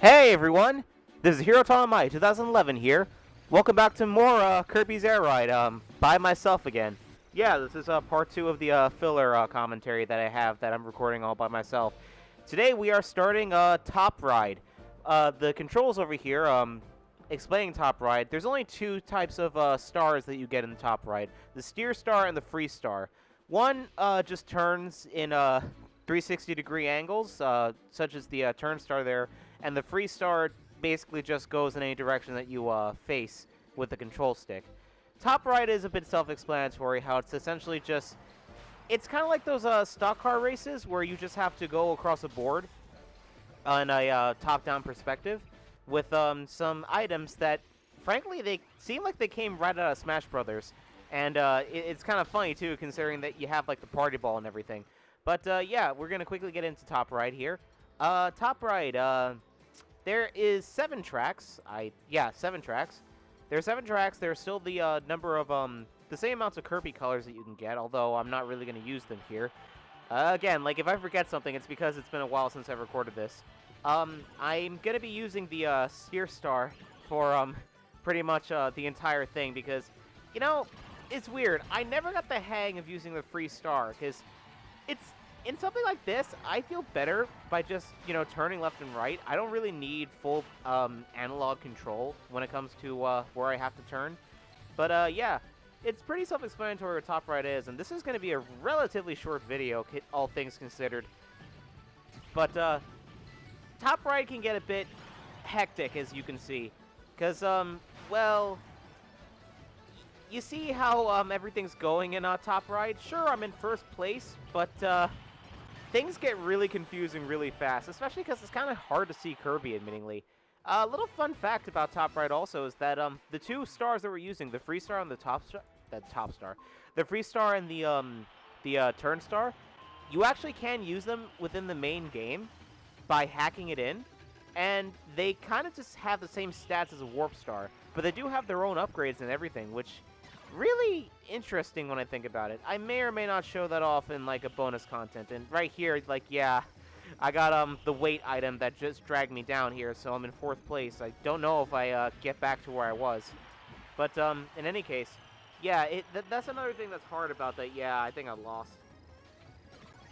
Hey everyone, this is HerotonAlmighty 2011 here. Welcome back to more Kirby's Air Ride by myself again. Yeah, this is part 2 of the filler commentary that I have that I'm recording all by myself. Today we are starting Top Ride. The controls over here, explaining Top Ride, there's only two types of stars that you get in the Top Ride. The Steer Star and the Free Star. One just turns in 360-degree angles, such as the turn star there, and the Free Star basically just goes in any direction that you face with the control stick. Top Ride is a bit self-explanatory, how it's essentially just... It's kind of like those stock car races where you just have to go across a board on a top-down perspective with some items that, frankly, they seem like they came right out of Smash Brothers. And it's kind of funny, too, considering that you have, like, the party ball and everything. But, yeah, we're going to quickly get into Top Ride here. Top Ride, there is 7 tracks. 7 tracks. There are 7 tracks. There's still the number of, the same amounts of Kirby colors that you can get, although I'm not really going to use them here. Again, like, if I forget something, it's because it's been a while since I've recorded this. I'm going to be using the Steer Star for, pretty much the entire thing, because, you know, it's weird. I never got the hang of using the Free Star, because it's... In something like this, I feel better by just, you know, turning left and right. I don't really need full analog control when it comes to where I have to turn. But, yeah, it's pretty self-explanatory what Top Ride is, and this is going to be a relatively short video, all things considered. But, Top Ride can get a bit hectic, as you can see. Because, well... You see how everything's going in Top Ride? Sure, I'm in first place, but things get really confusing really fast, especially because it's kind of hard to see Kirby, admittingly. A little fun fact about Top Ride also is that the 2 stars that we're using, the Free Star and the the Free Star and the Turn Star, you actually can use them within the main game by hacking it in, and they kind of just have the same stats as a Warp Star, but they do have their own upgrades and everything, which... really interesting when I think about it. I may or may not show that off in, like, a bonus content. And right here, like, yeah, I got, the weight item that just dragged me down here, so I'm in 4th place. I don't know if I, get back to where I was. But, in any case, yeah, that's another thing that's hard about that. Yeah, I think I lost.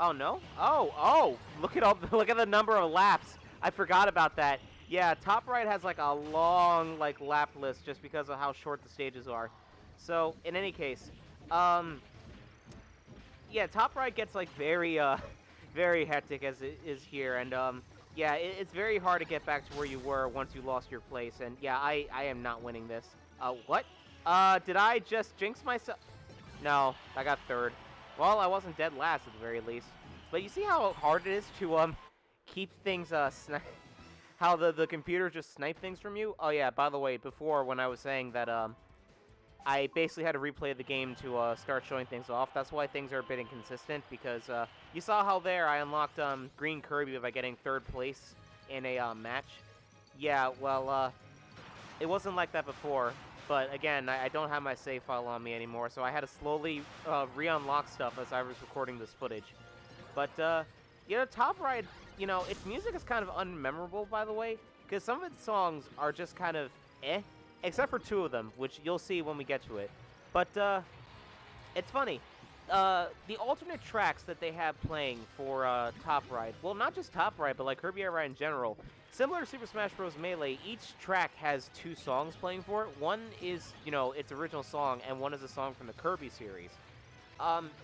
Oh, no? Oh, look at the number of laps. I forgot about that. Yeah, Top Ride has, like, a long, like, lap list just because of how short the stages are. So, in any case, yeah, Top Ride gets, like, very, very hectic as it is here, and, yeah, it's very hard to get back to where you were once you lost your place, and, yeah, I am not winning this. What? Did I just jinx myself? No, I got 3rd. Well, I wasn't dead last at the very least. But you see how hard it is to, keep things, how the computer just snipe things from you? Oh, yeah, by the way, before, when I was saying that, I basically had to replay the game to start showing things off. That's why things are a bit inconsistent, because you saw how there I unlocked Green Kirby by getting 3rd place in a match. Yeah, well, it wasn't like that before, but again, I don't have my save file on me anymore, so I had to slowly re-unlock stuff as I was recording this footage. But, you know, Top Ride, you know, its music is kind of unmemorable, by the way, because some of its songs are just kind of eh. Except for 2 of them, which you'll see when we get to it. But, it's funny. The alternate tracks that they have playing for, Top Ride, well, not just Top Ride, but, like, Kirby Air Ride in general, similar to Super Smash Bros. Melee, each track has 2 songs playing for it. One is, you know, its original song, and one is a song from the Kirby series.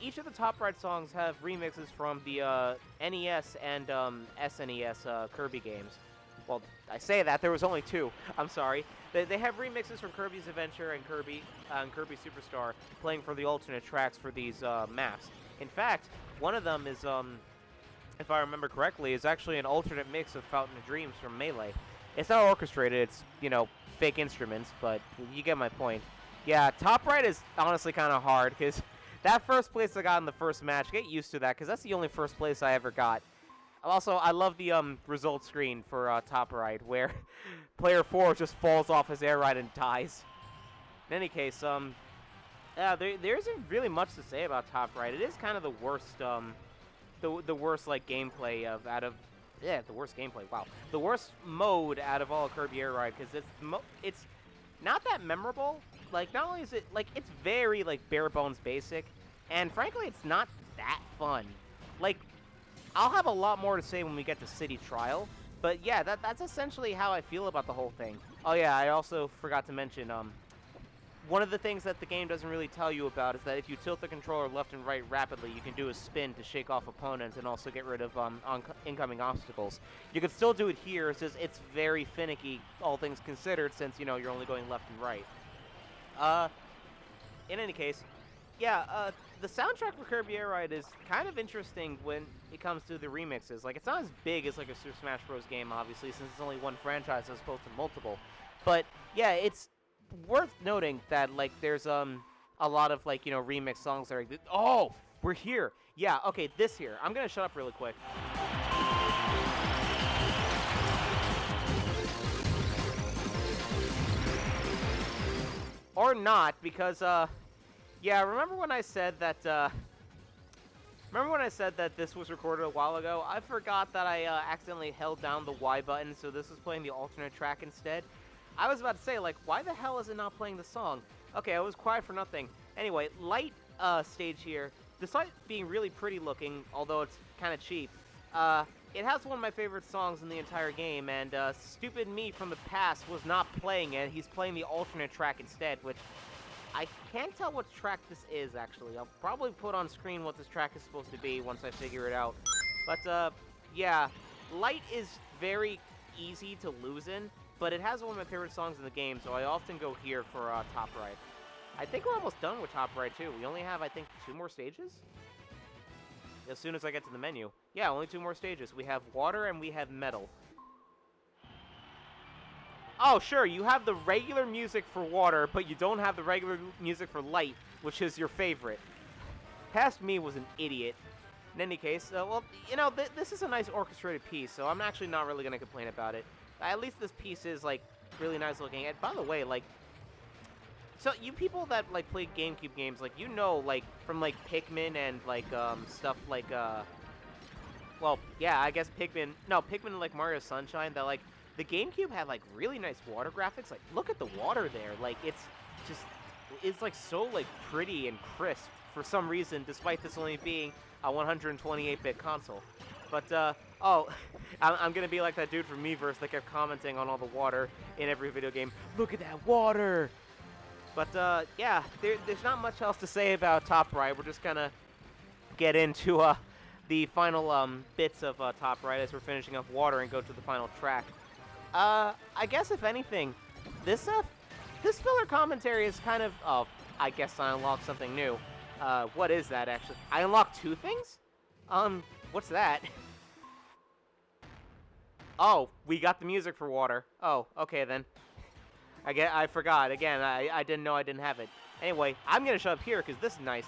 Each of the Top Ride songs have remixes from the, NES and, SNES, Kirby games. Well, I say that, there was only 2. I'm sorry. They have remixes from Kirby's Adventure and Kirby Superstar playing for the alternate tracks for these maps. In fact, one of them is, if I remember correctly, is actually an alternate mix of Fountain of Dreams from Melee. It's not orchestrated, it's, you know, fake instruments, but you get my point. Yeah, Top Ride is honestly kind of hard, because that 1st place I got in the first match, get used to that, because that's the only 1st place I ever got. Also, I love the results screen for Top Ride, where player 4 just falls off his air ride and dies. In any case, yeah, there isn't really much to say about Top Ride. It is kind of the worst, the worst like gameplay out of Yeah, the worst gameplay. Wow, the worst mode out of all of Kirby Air Ride, because it's not that memorable. Like, not only is it like it's very like bare bones basic, and frankly, it's not that fun. Like, I'll have a lot more to say when we get to City Trial, but yeah, that's essentially how I feel about the whole thing. Oh yeah, I also forgot to mention one of the things that the game doesn't really tell you about is that if you tilt the controller left and right rapidly, you can do a spin to shake off opponents and also get rid of incoming obstacles. You can still do it here, it's just it's very finicky, all things considered, since, you know, you're only going left and right. In any case, yeah, the soundtrack for Kirby Air Ride is kind of interesting when it comes to the remixes. Like, it's not as big as, like, a Super Smash Bros. Game, obviously, since it's only one franchise as opposed to multiple. But, yeah, it's worth noting that, like, there's a lot of, like, you know, remix songs that are like, oh, we're here. Yeah, okay, this here. I'm gonna shut up really quick. Or not, because, yeah, remember when I said that, this was recorded a while ago? I forgot that I, accidentally held down the Y button, so this was playing the alternate track instead. I was about to say, like, why the hell is it not playing the song? Okay, I was quiet for nothing. Anyway, Light, stage here, despite being really pretty looking, although it's kind of cheap, it has one of my favorite songs in the entire game, and, stupid me from the past was not playing it. He's playing the alternate track instead, which I can't tell what track this is, actually. I'll probably put on screen what this track is supposed to be once I figure it out. But, yeah, Light is very easy to lose in, but it has one of my favorite songs in the game, so I often go here for, Top Ride. I think we're almost done with Top Ride, too. We only have, I think, 2 more stages? As soon as I get to the menu. Yeah, only 2 more stages. We have Water and we have Metal. Oh, sure, you have the regular music for Water, but you don't have the regular music for Light, which is your favorite. Past me was an idiot. In any case, well, you know, this is a nice orchestrated piece, so I'm actually not really going to complain about it. At least this piece is, like, really nice looking. And by the way, like, so you people that, like, play GameCube games, like, you know, like, from, like, Pikmin and, like, stuff like, well, yeah, I guess Pikmin and, like, Mario Sunshine, that, like, the GameCube had, like, really nice water graphics. Like, look at the water there. Like, it's like, so, like, pretty and crisp for some reason, despite this only being a 128-bit console. But, oh, I'm gonna be like that dude from Miiverse that kept commenting on all the water in every video game. Look at that water! But, yeah, there's not much else to say about Top Ride. We're just gonna get into, the final, bits of, Top Ride as we're finishing up Water and go to the final track. I guess if anything, this filler commentary is kind of, oh, I guess I unlocked something new. What is that, actually? I unlocked 2 things? What's that? Oh, we got the music for Water. Oh, okay then. I forgot. Again, I didn't know I didn't have it. Anyway, I'm gonna shut up here, because this is nice.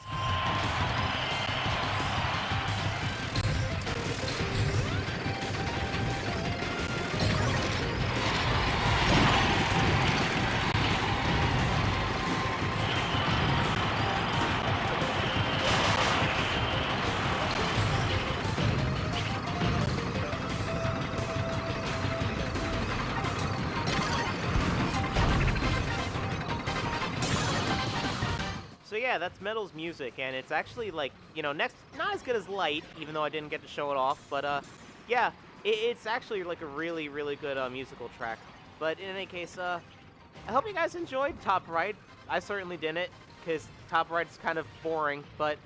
So yeah, that's Metal's music, and it's actually, like, you know, not as good as Light, even though I didn't get to show it off, but, yeah, it's actually, like, a really, really good, musical track. But in any case, I hope you guys enjoyed Top Ride. I certainly didn't, because Top Ride's kind of boring, but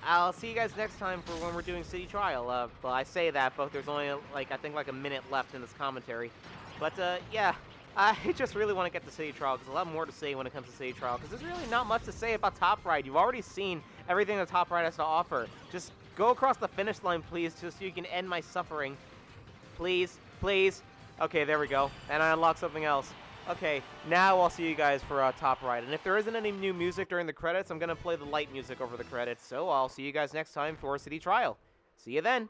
I'll see you guys next time for when we're doing City Trial. Well, I say that, but there's only, like, I think, like, a minute left in this commentary. But, yeah. I just really want to get to City Trial, because there's a lot more to say when it comes to City Trial, because there's really not much to say about Top Ride. You've already seen everything that Top Ride has to offer. Just go across the finish line, please, just so you can end my suffering. Please, please. Okay, there we go. And I unlocked something else. Okay, now I'll see you guys for Top Ride. And if there isn't any new music during the credits, I'm going to play the Light music over the credits. So I'll see you guys next time for City Trial. See you then.